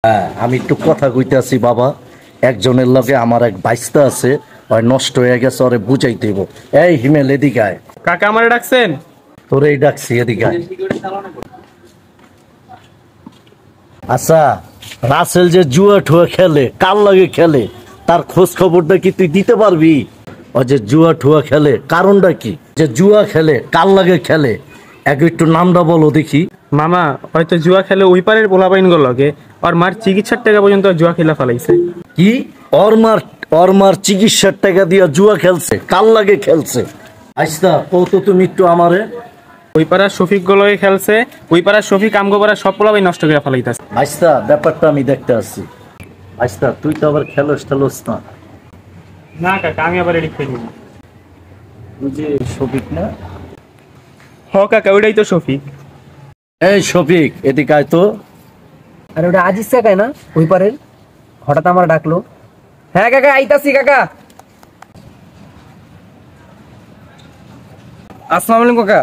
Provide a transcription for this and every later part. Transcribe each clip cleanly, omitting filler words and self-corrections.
হ্যাঁ, আমি একটু কথা কইতেছি বাবা। একজনের লগে আমার এক বাইস্তা আছে, ওই নষ্ট হয়ে গেছে, ওরে বুঝাইতে হইব। এই হিমেল, এদিকে আয়। কাকা আমারে ডাকছেন? তোরেই ডাকছি, এদিকে আয়। আচ্ছা, রাসেল যে জুয়া ঠুয়া খেলে, কার লাগে খেলে, তার খোঁজ খবরটা কি তুই দিতে পারবি? ও যে জুয়া ঠুয়া খেলে কারণটা কি? যে জুয়া খেলে কার লাগে খেলে, একটু নামটা বলো দেখি। মামা হয়তো জুয়া খেলে ওই পারের পোলাপাইন লগে আর মার চিকিৎসার টাকা পর্যন্ত জুয়া খেলা ফেলাইছে। কি? ওর মার চিকিৎসার টাকা দিয়া জুয়া খেলছে? কার লাগে খেলছে? আইস্তা কত তুমি একটু আমারে। ওই পাড়ার শফিক লগে খেলছে, ওই পাড়ার শফিক আমগো পাড়ার সব পোলাপাইন নষ্ট করে ফেলাইতেছে। আইস্তা ব্যাপারটা আমি দেখতে আসছি। আইস্তা তুই তো আবার খেলোস না। না কাকা, আমি আবার এদিক খেলি না। তুই যে শফিক না? হ কাকা, ওইটাই তো শফিক। এই শফিক, এদিকে আয় তো। আরে ওটা আজিজ কাকাই না ওই পারের? হঠাৎ আমার ডাকলো। হ্যাঁ কাকা, আইতাছি কাকা। আসসালামু আলাইকুম কাকা।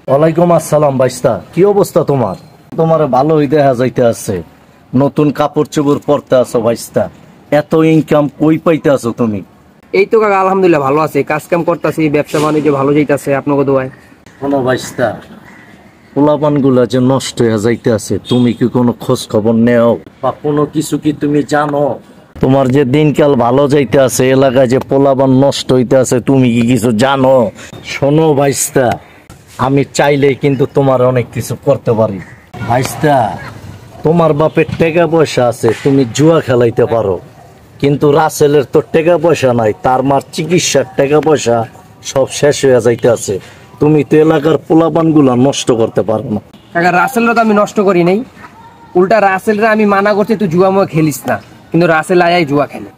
ওয়ালাইকুম আসসালাম। বাইস্তা, কি অবস্থা তোমার? তোমার ভালোই দেখা যাইতে আছে, নতুন কাপড় চোপড় পরতে আছো বাইস্তা। এত ইনকাম কই পাইতে আছো তুমি? এই তো কাকা, আলহামদুলিল্লাহ ভালো আছে, কাজ কাম করতেছি, ব্যবসা বাণিজ্য ভালো যাইতাছে আপনাকে দোয়ায়। কোনো বাইস্তা, পোলাপান গুলা যে নষ্ট হয়ে যাইতে আছে, তুমি কি কোনো খোঁজ খবর নেও বা কোনো কিছু কি তুমি জানো? তোমার যে দিনকাল ভালো যাইতে আছে, এলাকায় যে পোলাপান নষ্ট হইতে আছে, তুমি কি কিছু জানো? শোনো বাইস্তা, আমি চাইলেই কিন্তু তোমার অনেক কিছু করতে পারি। বাইস্তা, তোমার বাপের টাকা পয়সা আছে, তুমি জুয়া খেলাইতে পারো, কিন্তু রাসেলের তো টাকা পয়সা নাই, তার মার চিকিৎসার টাকা পয়সা সব শেষ হয়ে যাইতে আছে। তুমি তো এলাকার পোলাপান গুলা নষ্ট করতে পারো না। কাকা, রাসেলরা তো আমি নষ্ট করি নাই, উল্টা রাসেলরা আমি মানা করছি তুই জুয়া মুয়া খেলিস না, কিন্তু রাসেল আয়াই জুয়া খেলে।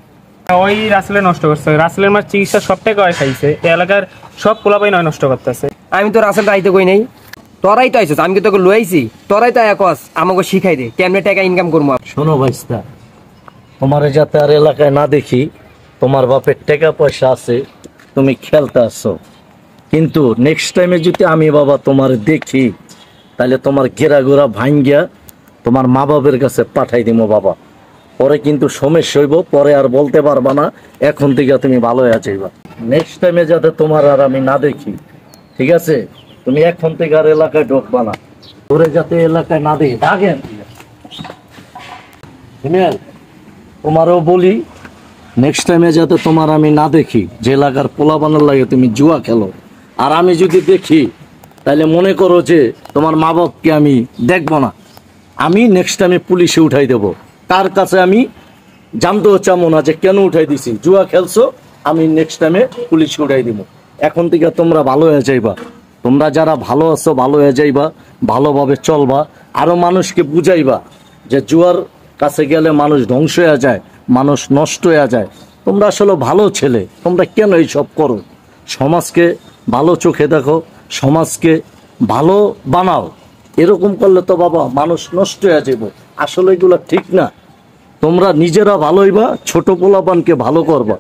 ওই রাসেলে নষ্ট করছে, রাসেলের মার চিকিৎসা সব টাকা খাইছে, এই এলাকার সব পোলাপাইন নষ্ট করতেছে। আমি তো রাসেলটা আইতে কই নাই, তোরাই তো আইছিস, আমি কি তোকে লইছি? তোরাই তো একস আমাকে শিখাই দে কেমনে টাকা ইনকাম করবো। শোনো বাইস্তা, তোমার যাতে আর এলাকায় না দেখি, তোমার বাপের টাকা পয়সা আছে, তুমি খেলতে আসছো, কিন্তু নেক্সট টাইমে যদি আমি বাবা তোমার দেখি, তাহলে তোমার ঘেরা ঘোরা ভাঙ্গিয়া তোমার মা বাবার কাছে পাঠাই দিব বাবা। পরে কিন্তু সমস্যা হইব, পরে আর বলতে পারবা না, এখন থেকে তুমি ভালো হয়ে যাইবা। নেক্সট টাইমে যাতে তোমার আর আমি না দেখি, ঠিক আছে? তুমি এখন থেকে আর এলাকায় ঢোকবা না, তোরে যাতে এলাকায় না দেখি। ডাকেন হিমেল, তোমারও বলি, নেক্সট টাইমে যাতে তোমার আমি না দেখি, যে এলাকার পোলাপানের লাগে তুমি জুয়া খেলো, আর আমি যদি দেখি, তাহলে মনে করো যে তোমার মা বাপকে আমি দেখবো না, আমি নেক্সট টাইমে পুলিশে উঠাই দেব। তার কাছে আমি জানতেও চাবো না যে কেন উঠাই দিছি, জুয়া খেলছো, আমি নেক্সট টাইমে পুলিশে উঠাই দিব। এখন থেকে তোমরা ভালো হয়ে যাইবা, তোমরা যারা ভালো আছো ভালো হয়ে যাইবা, ভালোভাবে চলবা, আরো মানুষকে বুঝাইবা যে জুয়ার কাছে গেলে মানুষ ধ্বংস হয়ে যায়, মানুষ নষ্ট হয়ে যায়। তোমরা আসলে ভালো ছেলে, তোমরা কেন এইসব করো? সমাজকে ভালো চোখে দেখো, সমাজকে ভালো বানাও। এরকম করলে তো বাবা মানুষ নষ্ট হয়ে যাবে, আসলে এগুলো ঠিক না। তোমরা নিজেরা ভালো হইবা, ছোট পোলাপানকে ভালো করবা।